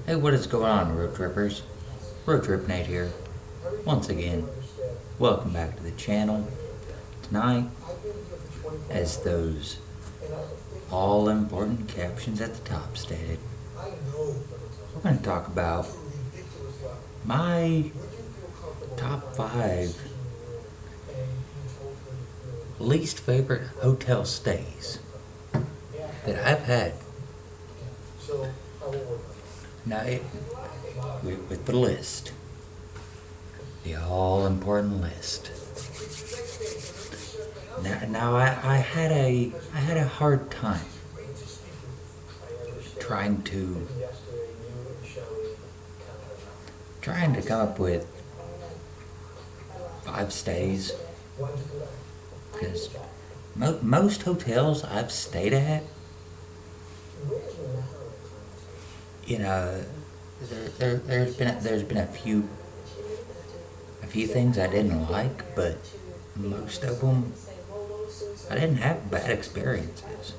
Hey, what is going on, road trippers? Road Trip Nate here. Once again, welcome back to the channel. Tonight, as those all important captions at the top stated, we're going to talk about my top 5 least favorite hotel stays that I've had. Now, with the list, the all-important list. Now I had a hard time trying to come up with 5 stays, because most hotels I've stayed at, you know, there's been a few things I didn't like, but most of them I didn't have bad experiences.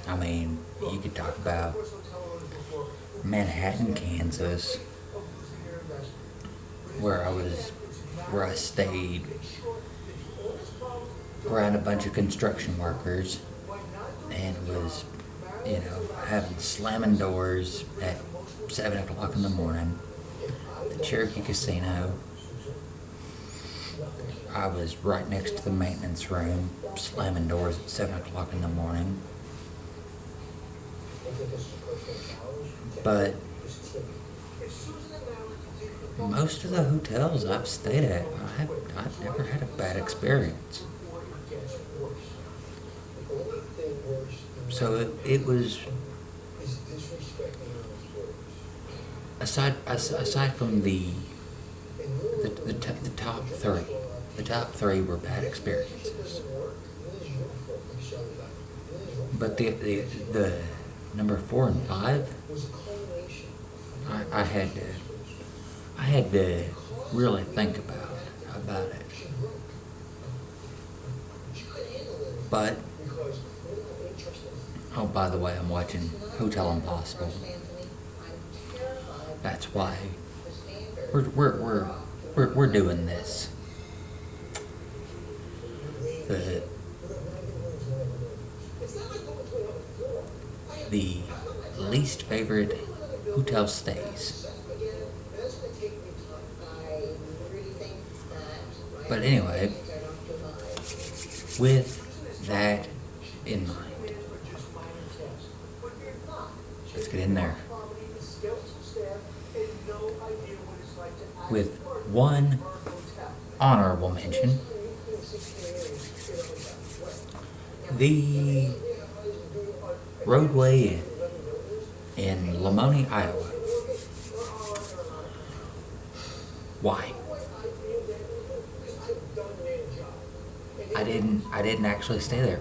I mean, you could talk about Manhattan, Kansas, where I stayed around a bunch of construction workers and was, having slamming doors at 7 o'clock in the morning. The Cherokee Casino, I was right next to the maintenance room, slamming doors at 7 o'clock in the morning. But most of the hotels I've stayed at, I've never had a bad experience. So it was, aside from the top three were bad experiences. But the number 4 and 5, I had to really think about it. But oh, by the way, I'm watching Hotel Impossible. That's why we're doing this. The least favorite hotel stays. But anyway, with that in mind, let's get in there. With one honorable mention, the Rodeway in Lamoni, Iowa. Why? I didn't actually stay there.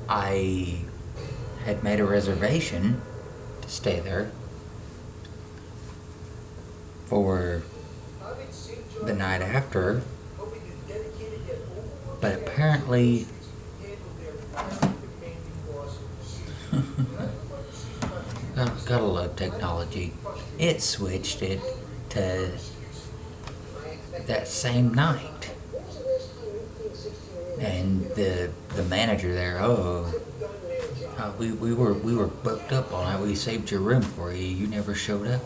I had made a reservation to stay there for the night after, but apparently gotta love technology. It switched it to that same night, and the manager there, we were booked up all night. We saved your room for you. You never showed up.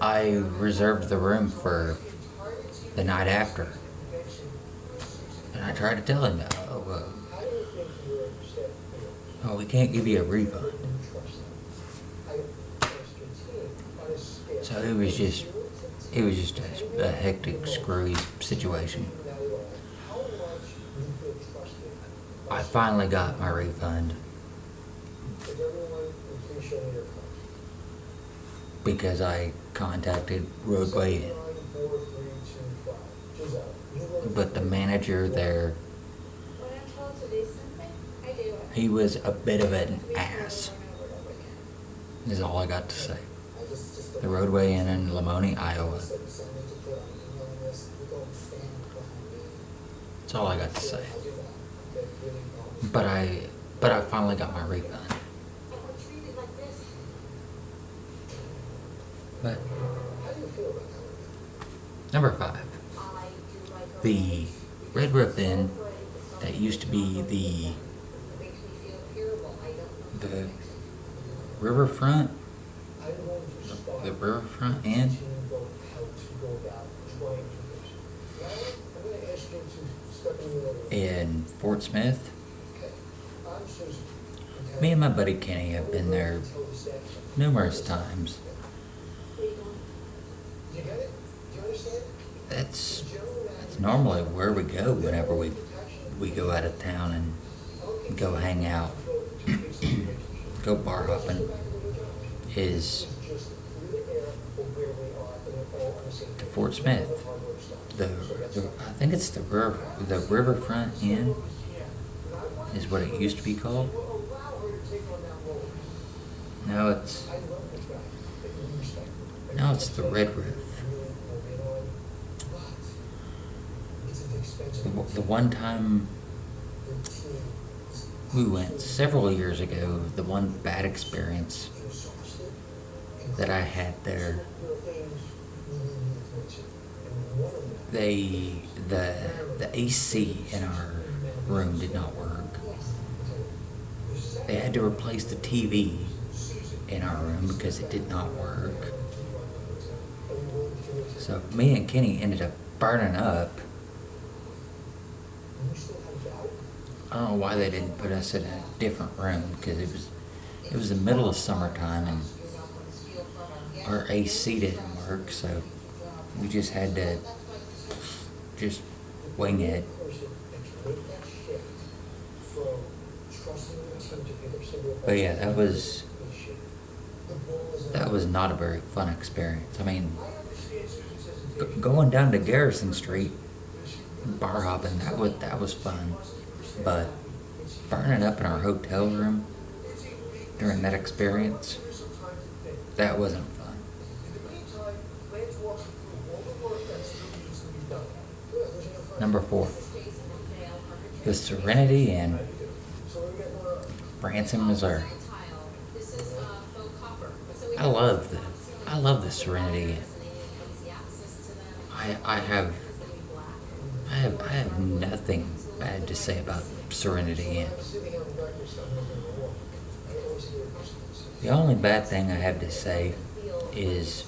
I reserved the room for the night after, and I tried to tell him, we can't give you a refund. So it was just a hectic, screwy situation. I finally got my refund because I contacted Rodeway Inn. But the manager there, he was a bit of an ass, is all I got to say. The Rodeway Inn in Lamoni, Iowa. That's all I got to say. But I finally got my refund. But number 5, the Red Roof Inn that used to be the Riverfront, the Riverfront Inn in Fort Smith. Me and my buddy Kenny have been there numerous times. That's normally where we go whenever we go out of town and go hang out, go bar hopping, is to Fort Smith. I think it's the Riverfront Inn is what it used to be called. Now it's the Red Roof. The one time we went several years ago, the one bad experience that I had there, the AC in our room did not work. They had to replace the TV in our room because it did not work. So me and Kenny ended up burning up. I don't know why they didn't put us in a different room, because it was the middle of summertime and our AC didn't work, so we just had to just wing it. But yeah, that was not a very fun experience. I mean, going down to Garrison Street, bar hopping, that was fun. But burning up in our hotel room during that experience, that wasn't fun. Number 4, the Serenity Inn, Branson, Missouri. I love the Serenity Inn. I have nothing bad to say about Serenity Inn. The only bad thing I have to say is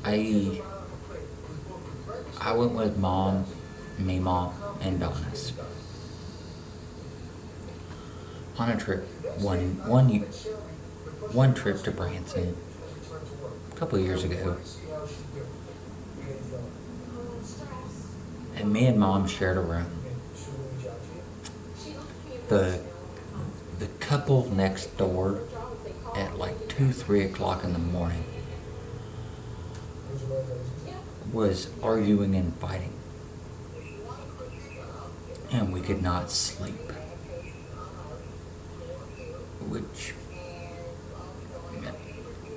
I went with Mom, Mom, and Donis on a trip, one trip to Branson a couple years ago. And me and Mom shared a room. The couple next door at like 2-3 o'clock in the morning was arguing and fighting, and we could not sleep, which,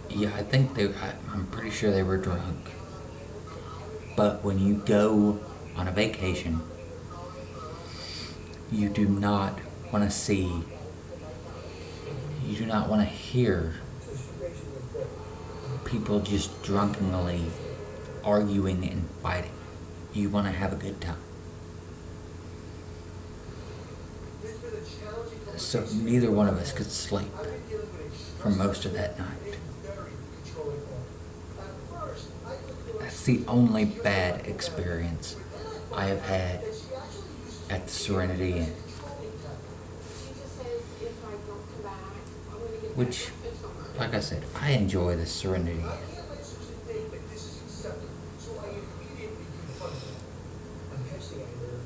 yeah, I'm pretty sure they were drunk. But when you go on a vacation, you do not want to see, you do not want to hear people just drunkenly arguing and fighting. You want to have a good time. So neither one of us could sleep for most of that night. That's the only bad experience I have had at the Serenity Inn. Which, like I said, I enjoy the Serenity Inn.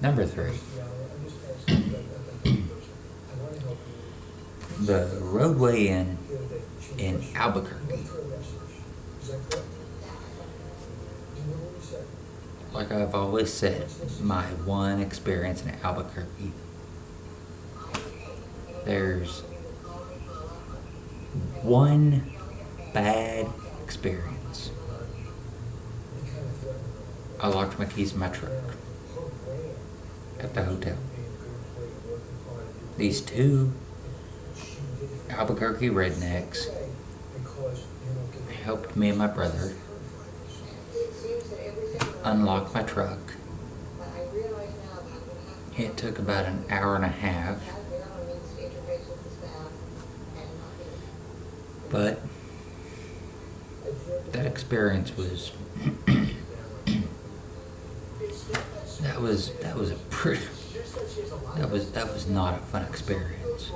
Number 3. The Rodeway Inn in Albuquerque. Like I've always said, my one experience in Albuquerque, there's one bad experience. I locked my keys in my truck at the hotel. These two Albuquerque rednecks helped me and my brother unlock my truck. It took about an hour and a half, but that experience was that was a pretty that was not a fun experience.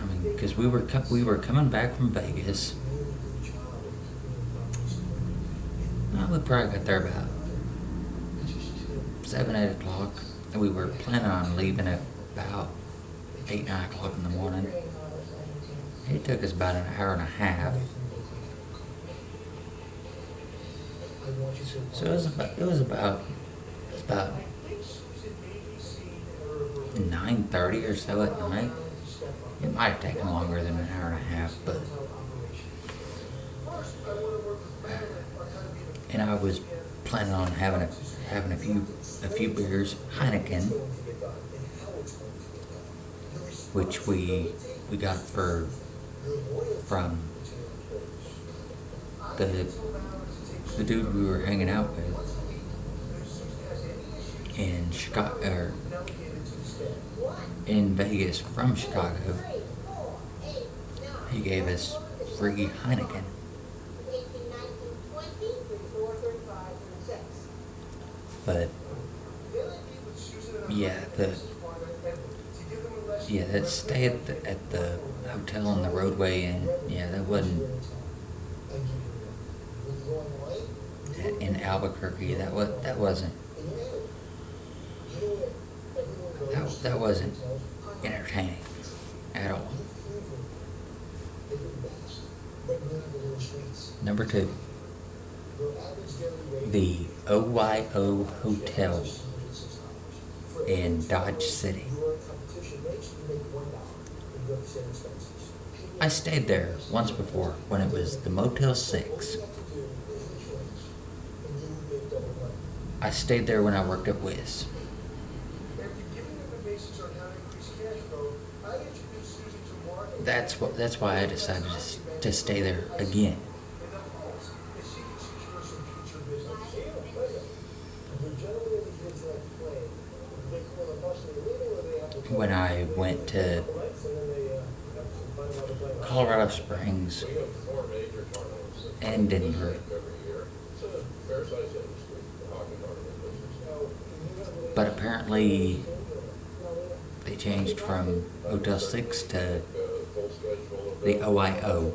I mean, because we were coming back from Vegas. We probably got there about 7, 8 o'clock, and we were planning on leaving at about 8, 9 o'clock in the morning. It took us about an hour and a half. So it was about 9:30 or so at night. It might have taken longer than an hour and a half, but and I was planning on having a few beers, Heineken, which we got from the dude we were hanging out with in Chicago, or in Vegas from Chicago. He gave us free Heineken. But that stay at the hotel on the roadway, and that wasn't in Albuquerque. That wasn't entertaining at all. Number 2, the OYO Hotel in Dodge City. I stayed there once before when it was the Motel 6. I stayed there when I worked at Wiz. That's why I decided to stay there again. When I went to Colorado Springs and Denver, but apparently they changed from Motel 6 to the OYO.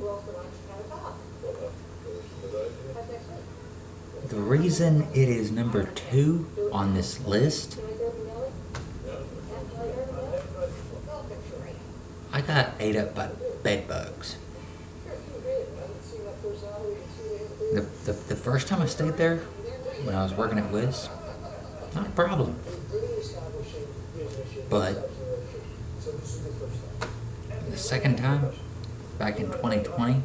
The reason it is number 2 on this list, I got ate up by bed bugs. The first time I stayed there, when I was working at Wiz, not a problem. But the second time, back in 2020,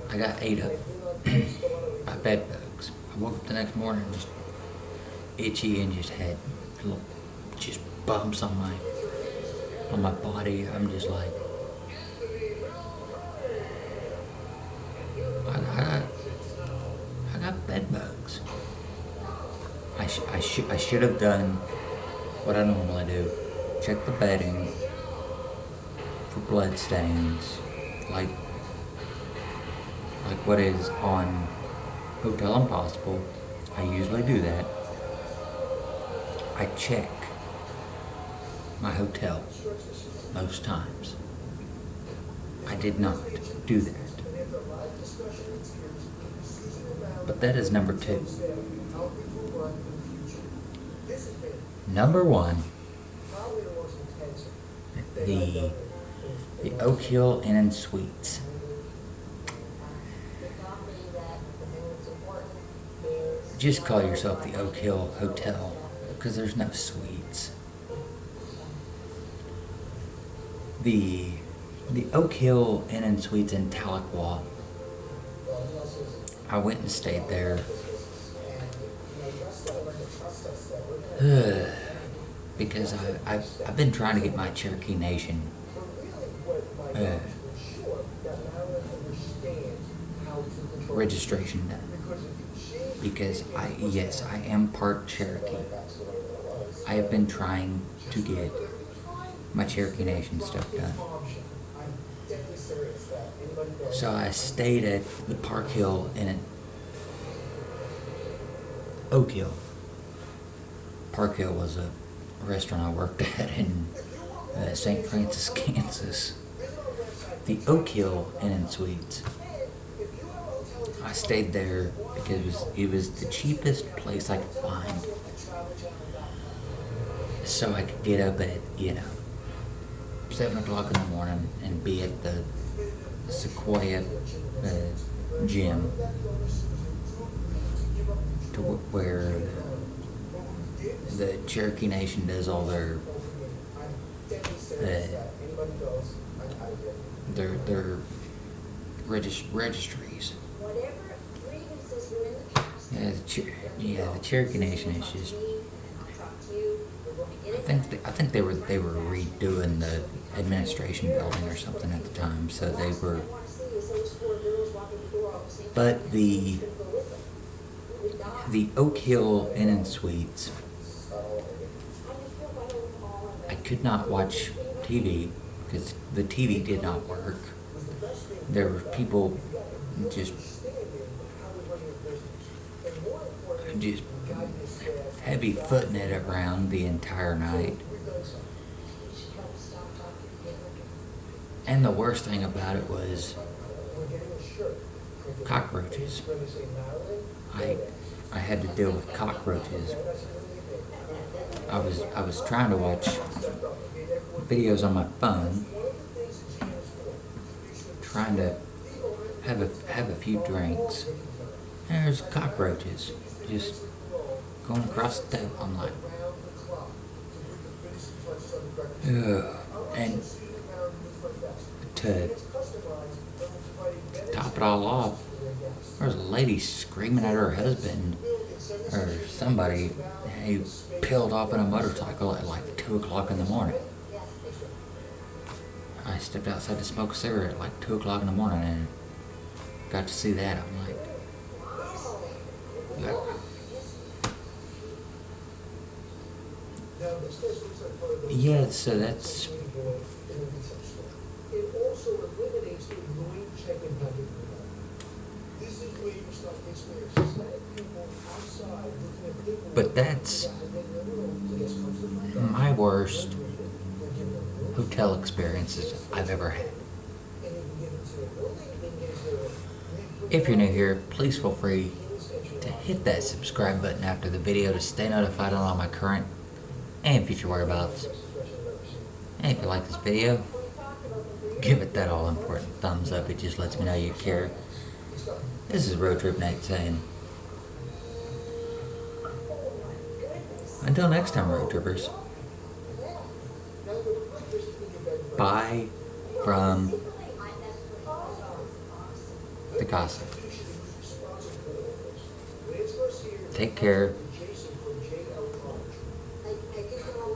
I got ate up by bed bugs. I woke up the next morning just itchy and just had little bumps on my body. I'm just like, I got bed bugs. I should have done what I normally do. Check the bedding for blood stains, like what is on Hotel Impossible. I usually do that. I check my hotel most times. I did not do that. But that is number 2. Number 1, the Oak Hill Inn and Suites. Just call yourself the Oak Hill Hotel, because there's no suites. The Oak Hill Inn and Suites in Tahlequah, I went and stayed there Because I've been trying to get my Cherokee Nation registration done. Because yes, I am part Cherokee. I have been trying to get my Cherokee Nation stuff done. So I stayed at the Park Hill Inn in Oak Hill. Park Hill was a restaurant I worked at in St. Francis, Kansas. The Oak Hill Inn and Suites. I stayed there because it was the cheapest place I could find. So I could get up at, 7 o'clock in the morning and be at the Sequoia gym to where the Cherokee Nation does all their registries. The Cherokee Nation is just. I think they were redoing the administration building or something at the time, so they were. But the Oak Hill Inn and Suites, I could not watch TV because the TV did not work. There were people just heavy footing it around the entire night. And the worst thing about it was cockroaches. I had to deal with cockroaches. I was trying to watch videos on my phone, trying to have a few drinks. And there's cockroaches just going across the table. I'm like, ugh. And to top it all off, there was a lady screaming at her husband or somebody who peeled off on a motorcycle at like 2 o'clock in the morning. I stepped outside to smoke a cigarette at like 2 o'clock in the morning and got to see that. I'm like, yeah, so that's. But that's my worst hotel experiences I've ever had. If you're new here, please feel free to hit that subscribe button after the video to stay notified on all my current and future whereabouts. And if you like this video, give it that all important thumbs up. It just lets me know you care. This is Road Trip Nate saying, until next time, Road Trippers. Bye from the gossip. Take care.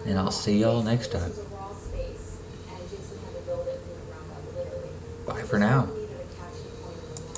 And I'll see y'all next time. Bye for now.